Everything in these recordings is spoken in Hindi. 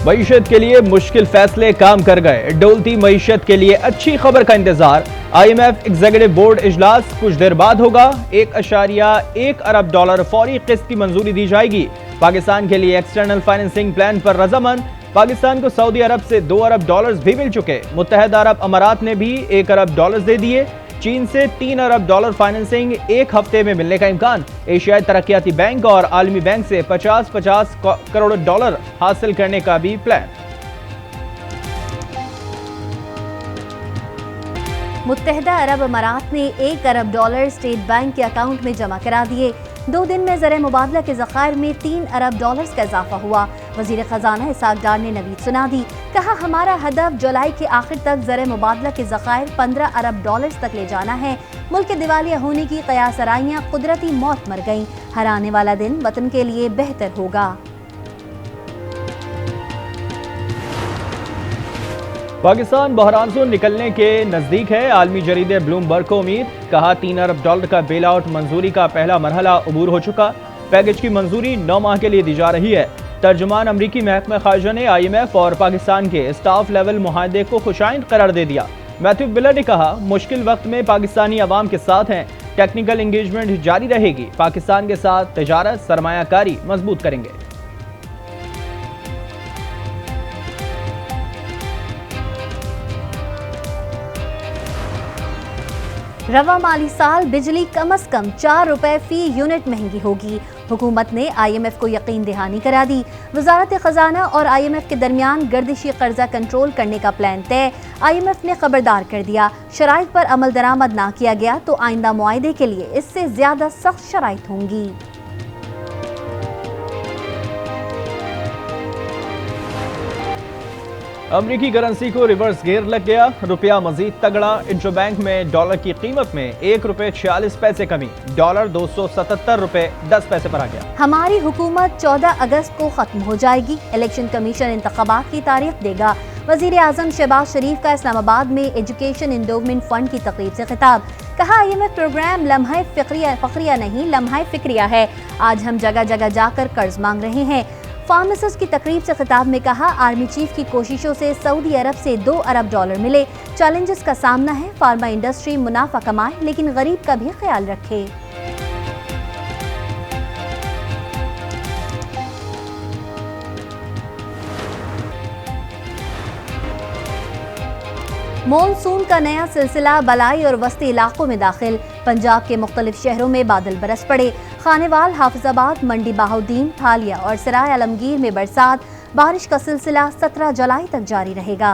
मईशत के लिए मुश्किल फैसले काम कर गए, डोलती मईशत के लिए अच्छी खबर का इंतजार। IMF एग्जीक्यूटिव बोर्ड इजलास कुछ देर बाद होगा। 1.1 अरब डॉलर फौरी किस्त की मंजूरी दी जाएगी। पाकिस्तान के लिए एक्सटर्नल फाइनेंसिंग प्लान पर रजामंद। पाकिस्तान को सऊदी अरब से 2 अरब डॉलर्स भी मिल चुके। मुत्तहदा अरब अमारात ने भी 1 अरब डॉलर्स दे दिए। चीन से 3 अरब डॉलर फाइनेंसिंग एक हफ्ते में मिलने का इम्कान। एशियाई तरक्याती बैंक और आलमी बैंक से 50-50 करोड़ डॉलर हासिल करने का भी प्लान। मुत्तहदा अरब अमारात ने 1 अरब डॉलर स्टेट बैंक के अकाउंट में जमा करा दिए। 2 दिन में ज़र मुबादला के ज़खायर में 3 अरब डॉलर्स का इजाफा हुआ। वज़ीर ख़जाना इसाक डार ने नवीद सुना दी। कहा, हमारा हदफ जुलाई के आखिर तक ज़र मुबादला के ज़खायर 15 अरब डॉलर्स तक ले जाना है। मुल्क के दिवालिया होने की क़यासराइयाँ कुदरती मौत मर गईं। हर आने वाला दिन वतन के लिए बेहतर होगा। पाकिस्तान बहरान से निकलने के नजदीक है। आलमी जरीदे ब्लूमबर्ग को उम्मीद। कहा, 3 अरब डॉलर का बेल आउट मंजूरी का पहला मरहला अबूर हो चुका। पैकेज की मंजूरी 9 माह के लिए दी जा रही है। तर्जुमान अमरीकी महकमा खारजा ने IMF और पाकिस्तान के स्टाफ लेवल मुआहदे को खुशाइंद करार दे दिया। मैथ्यू मिलर ने कहा, मुश्किल वक्त में पाकिस्तानी अवाम के साथ हैं। टेक्निकल इंगेजमेंट जारी रहेगी। पाकिस्तान के साथ तजारत सरमायाकारी मजबूत करेंगे। रवा माली साल बिजली कम से कम 4 रुपए फी यूनिट महंगी होगी। हुकूमत ने IMF को यकीन दहानी करा दी। वजारत खजाना और IMF के दरमियान गर्दिशी कर्जा कंट्रोल करने का प्लान तय। IMF ने खबरदार कर दिया, शराइत पर अमल दरामद ना किया गया तो आइंदा मुआहदे के लिए इससे ज्यादा सख्त शराइत होंगी। अमरीकी करेंसी को रिवर्स गियर लग गया। रुपया मजीद तगड़ा। इंटरबैंक में डॉलर की कीमत में 1 रुपए 46 पैसे कमी। डॉलर 277 रुपए 10 पैसे पर आ गया। हमारी हुकूमत 14 अगस्त को खत्म हो जाएगी। इलेक्शन कमीशन इंतखाबात की तारीख देगा। वजीर आजम शहबाज शरीफ का इस्लामाबाद में एजुकेशन इंडोवमेंट फंड की तकरीब से खिताब। कहा, IMF प्रोग्राम लम्हा फक्रिया नहीं, लम्हा फिक्रिया है। आज हम जगह जगह जाकर कर्ज मांग रहे हैं। फार्मासिस्ट की तकरीब से खिताब में कहा, आर्मी चीफ की कोशिशों से सऊदी अरब से 2 अरब डॉलर मिले। चैलेंजेस का सामना है। फार्मा इंडस्ट्री मुनाफा कमाए लेकिन गरीब का भी ख्याल रखे। मॉनसून का नया सिलसिला बलाई और वस्ती इलाकों में दाखिल। पंजाब के मुख्तलिफ शहरों में बादल बरस पड़े। खानेवाल, हाफिजाबाद, मंडी बहाउद्दीन, थालिया और सराय आलमगीर में बरसात। बारिश का सिलसिला 17 जुलाई तक जारी रहेगा।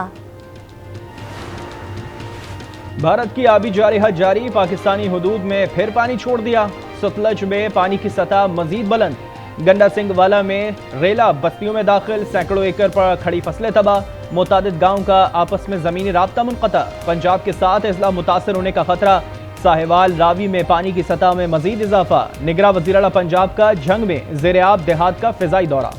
भारत की आबी जारहात जारी। पाकिस्तानी हुदूद में फिर पानी छोड़ दिया। सतलज में पानी की सतह मजीद बुलंद। गंडा सिंह वाला में रेला बस्तियों में दाखिल। सैकड़ों एकड़ पर खड़ी फसलें तबाह। मुतादिद गांव का आपस में जमीनी राब्ता मुनक़ता। पंजाब के साथ अजला मुतासर होने का खतरा। साहिवाल रावी में पानी की सतह में मजीद इजाफा। निगरान वज़ीर आला पंजाब का जंग में ज़ेर-ए-आब देहात का फिजाई दौरा।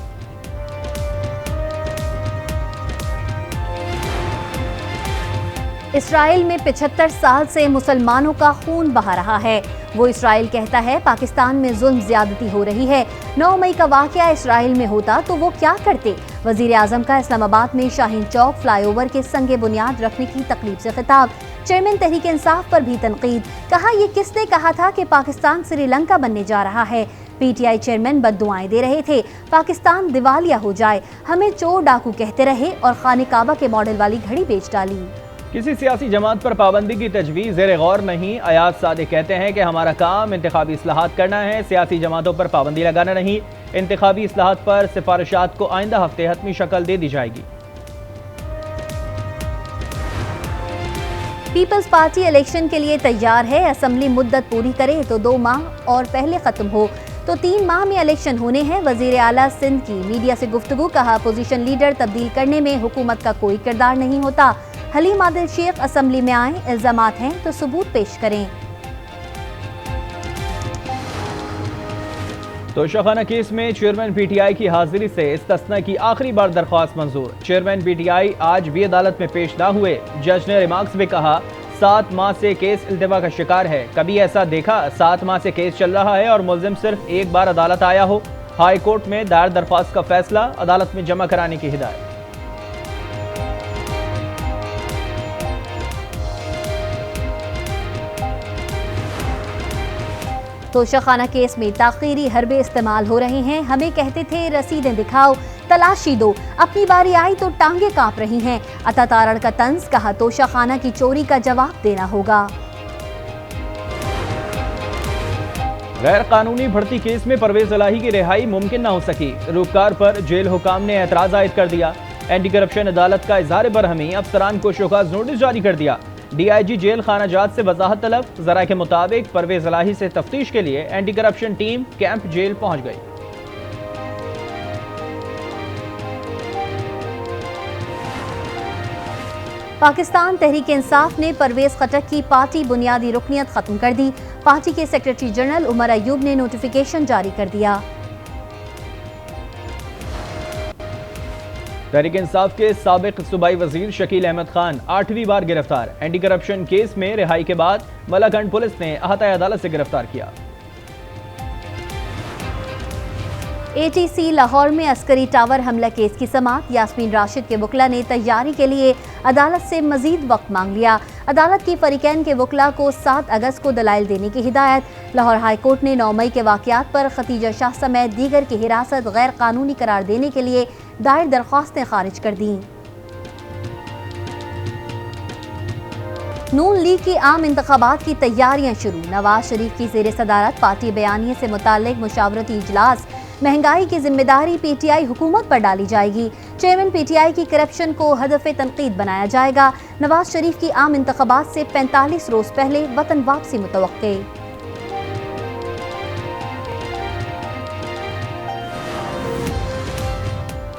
इसराइल में 75 साल से मुसलमानों का खून बहा रहा है। वो इसराइल कहता है पाकिस्तान में जुल्म ज्यादती हो रही है। 9 मई का वाकया इसराइल में होता तो वो क्या करते। वजीर आजम का इस्लामाबाद में शाहीन चौक फ्लाईओवर के संगे बुनियाद रखने की तकलीफ से खिताब। चेयरमैन तहरीक इंसाफ पर भी तनकीद। कहा, ये किसने कहा था कि पाकिस्तान श्रीलंका बनने जा रहा है। PTI चेयरमैन बद्दुआएं दे रहे थे, पाकिस्तान दिवालिया हो जाए। हमें चोर डाकू कहते रहे और खाने काबा के मॉडल वाली घड़ी बेच डाली। किसी सियासी जमात पर पाबंदी की तजवीज़ ज़ेर गौर नहीं। अयाज सादिक कहते हैं कि हमारा काम इंतखाबी इस्लाहात करना है, सियासी जमातों पर पाबंदी लगाना नहीं। इंतखाबी इस्लाहात पर सिफारिशात को आइंदा हफ्ते हतमी शक्ल दे दी जाएगी। पीपल्स पार्टी इलेक्शन के लिए तैयार है। असम्बली मुद्दत पूरी करे तो 2 माह और पहले खत्म हो तो 3 माह में इलेक्शन होने हैं। वजीर आला सिंध की मीडिया से गुफ्तगू। कहा, अपोजिशन लीडर तब्दील करने में हुकूमत का कोई किरदार नहीं होता। हलीम आदिल शेख असम्बली में आए, इल्जामात हैं तो सबूत पेश करें। तोशाखाना केस में चेयरमैन PTI की हाजिरी से इस्तिस्ना की आखिरी बार दरख्वास्त मंजूर। चेयरमैन PTI आज भी अदालत में पेश ना हुए। जज ने रिमार्क्स में कहा, 7 माह से केस इल्तिवा का शिकार है। कभी ऐसा देखा 7 माह से केस चल रहा है और मुल्जिम सिर्फ एक बार अदालत आया हो। हाई कोर्ट में दायर दरख्वास्त का फैसला अदालत में जमा कराने की हिदायत। तोशाखाना केस में ताखीरी हरबे इस्तेमाल हो रहे हैं। हमें कहते थे रसीदें दिखाओ, तलाशी दो, अपनी बारी आई तो टांगे कांप रही हैं। अता तारड़ का तंज, कहा तोशाखाना की चोरी का जवाब देना होगा। गैर कानूनी भर्ती केस में परवेज इलाही की रिहाई मुमकिन न हो सकी। रूपकार पर जेल हुकाम ने एतराज आयद कर दिया। एंटी करप्शन अदालत का इज़हार बरहमी, अफसरान को शोकाज नोटिस जारी कर दिया। DIG जेल खाना जात से वजाहत तलब। जरा के मुताबिक परवेज इलाही से तफ्तीश के लिए anti corruption team camp jail पहुंच गई। पाकिस्तान तहरीक इंसाफ ने परवेज खटक की पार्टी बुनियादी रुकनियत खत्म कर दी। पार्टी के सेक्रेटरी जनरल उमर अयूब ने नोटिफिकेशन जारी कर दिया। तहरीक इंसाफ के साबिक सूबाई वजीर शकील अहमद खान 8वीं बार गिरफ्तार। एंटी करप्शन केस में रिहाई के बाद मलाकंड पुलिस ने अहाता अदालत से गिरफ्तार किया। ATC लाहौर में अस्करी टावर हमला केस की समाअत। यास्मीन राशिद के वकला ने तैयारी के लिए अदालत से मजीद वक्त मांग लिया। अदालत की फरीकैन के वकला को 7 अगस्त को दलाइल देने की हिदायत। लाहौर हाई कोर्ट ने 9 मई के वाकयात पर खतीजा शाह समेत दीगर की हिरासत गैर कानूनी करार देने के लिए दायर दरख्वास्तें खारिज कर दी। नून लीग की आम इंतखाबात की तैयारियां शुरू। नवाज शरीफ की ज़ेर सदारत पार्टी बयानिए से मुताल्लिक मुशावरती इजलास। महंगाई की जिम्मेदारी PTI हुकूमत पर डाली जाएगी। चेयरमैन PTI की करप्शन को हदफ़े तनकीद बनाया जाएगा। नवाज शरीफ की आम इंतखाबात से 45 रोज पहले वतन वापसी मुतवक्के।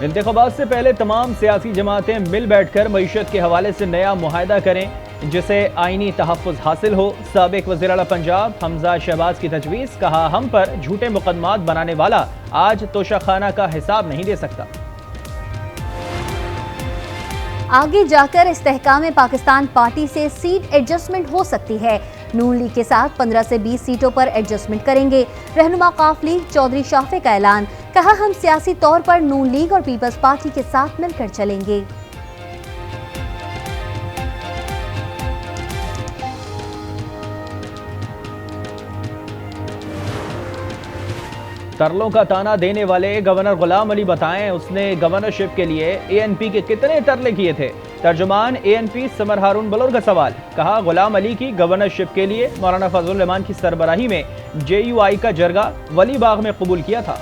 इंतखाबात से पहले तमाम सियासी जमातें मिल बैठकर मईशत के हवाले से नया मुआहदा करें जिसे आईनी तहफ़्फ़ुज़ हासिल हो। साबिक़ वज़ीर आला पंजाब हमजा शहबाज की तजवीज़। कहा हम पर झूठे मुकदमात बनाने वाला आज तोशाखाना का हिसाब नहीं दे सकता। आगे जाकर इस्तेहकाम पाकिस्तान पार्टी से सीट एडजस्टमेंट हो सकती है। नून लीग के साथ 15 से 20 सीटों पर एडजस्टमेंट करेंगे। रहनुमा काफ लीग चौधरी शाफे का ऐलान। कहा हम सियासी तौर पर नून लीग और पीपल्स पार्टी के साथ मिलकर चलेंगे। तरलों का ताना देने वाले गवर्नर गुलाम अली बताएं उसने गवर्नरशिप के लिए ANP के कितने तरले किए थे। तर्जुमान ANP समर हारून बलोर का सवाल। कहा गुलाम अली की गवर्नरशिप के लिए मौलाना फजलुर रहमान की सरबराही में JUI का जरगा वली बाग में कबूल किया था।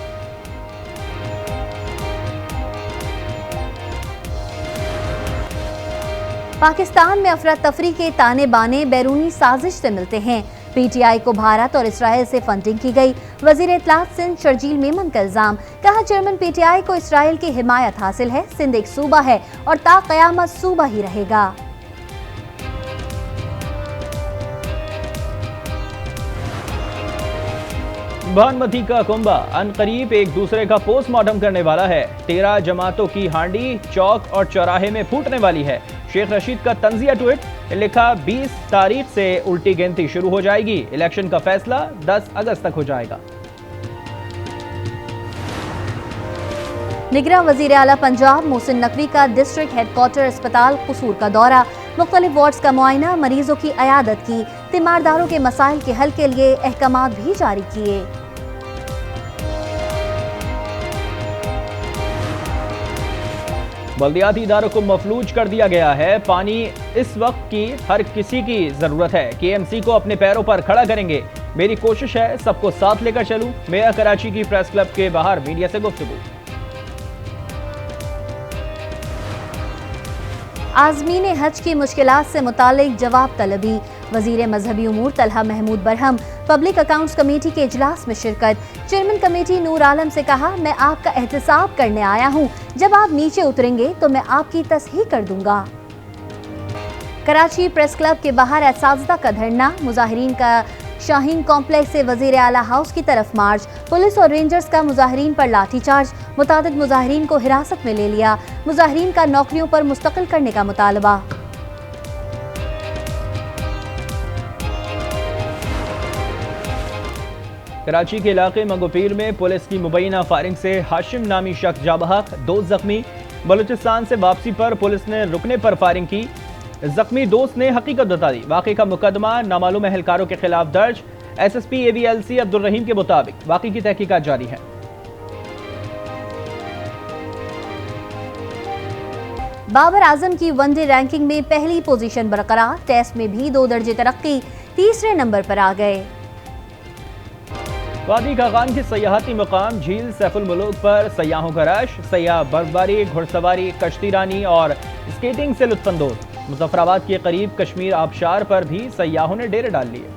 पाकिस्तान में अफरा तफरी के ताने बाने बैरूनी साजिश से मिलते हैं। PTI को भारत और इसराइल से फंडिंग की गई। वजीर इत्तलात सिंध शर्जील मेमन का इल्जाम। कहा चेयरमैन PTI को इसराइल की हिमायत हासिल है। सिंध एक सूबा है और ता क़यामत सूबा ही रहेगा। भानुमती का कुंभा अनकरीब एक दूसरे का पोस्टमार्टम करने वाला है। 13 जमातों की हांडी चौक और चौराहे में फूटने वाली है। शेख रशीद का तंजिया ट्वीट। लिखा 20 तारीख से उल्टी गिनती शुरू हो जाएगी। इलेक्शन का फैसला 10 अगस्त तक हो जाएगा। निगरान वजीर आला पंजाब मोहसिन नकवी का डिस्ट्रिक्ट हेडक्वार्टर अस्पताल कसूर का दौरा। मुख्तलिफ वार्ड्स का मुआयना, मरीजों की अयादत की। तीमारदारों के मसाइल के हल के लिए अहकामात भी जारी किए। बल्दियाती इदारों को मफलूज कर दिया गया है। पानी इस वक्त की हर किसी की जरूरत है। KMC को अपने पैरों पर खड़ा करेंगे। मेरी कोशिश है सबको साथ लेकर चलूं। मेयर कराची की प्रेस क्लब के बाहर मीडिया से गुफ्तगू। आज़मीन हज की मुश्किलात से मुतालिक जवाब तलबी। वजीर मजहबी उमूर Talha Mahmood Barham public accounts committee के इजलास में शिरकत। चेयरमैन कमेटी नूर आलम से कहा मैं आपका एहतसाब करने आया हूँ, जब आप नीचे उतरेंगे तो मैं आपकी तस्हीह कर दूंगा। कराची प्रेस क्लब के बाहर एहसासदा का धरना। मुजाहिरीन का शाहीन कॉम्प्लेक्स से वजीर आला हाउस की तरफ मार्च। पुलिस और रेंजर्स का मुजाहिरीन पर लाठीचार्ज। मुतादिद मुजाहिरीन को हिरासत में ले लिया। मुजाहिरीन का नौकरियों पर मुस्तकिल करने का मुतालबा। कराची के इलाके मंगोपीर में पुलिस की मुबैना फायरिंग से हाशिम नामी शख्स जाबहक, 2 जख्मी। बलूचिस्तान से वापसी पर पुलिस ने रुकने पर फायरिंग की। जख्मी दोस्त ने हकीकत बता दी। वाक़े का मुकदमा नामालूम एहलकारों के खिलाफ दर्ज। SSP AVLC अब्दुल रहीम के मुताबिक वाकई की तहकीकात जारी है। बाबर आजम की वनडे रैंकिंग में पहली पोजीशन बरकरार, टेस्ट में भी 2 दर्जे तरक्की, तीसरे नंबर पर आ गए। वादी खाकान के सयाहती मकाम झील सैफुल मुलूक पर सयाहों का रश, सयाह बर्फबारी, घुड़सवारी, कश्ती रानी और स्केटिंग से लुत्फानंदोज। मुजफ्फराबाद के करीब कश्मीर आबशार पर भी सयाहों ने डेरे डाल लिए।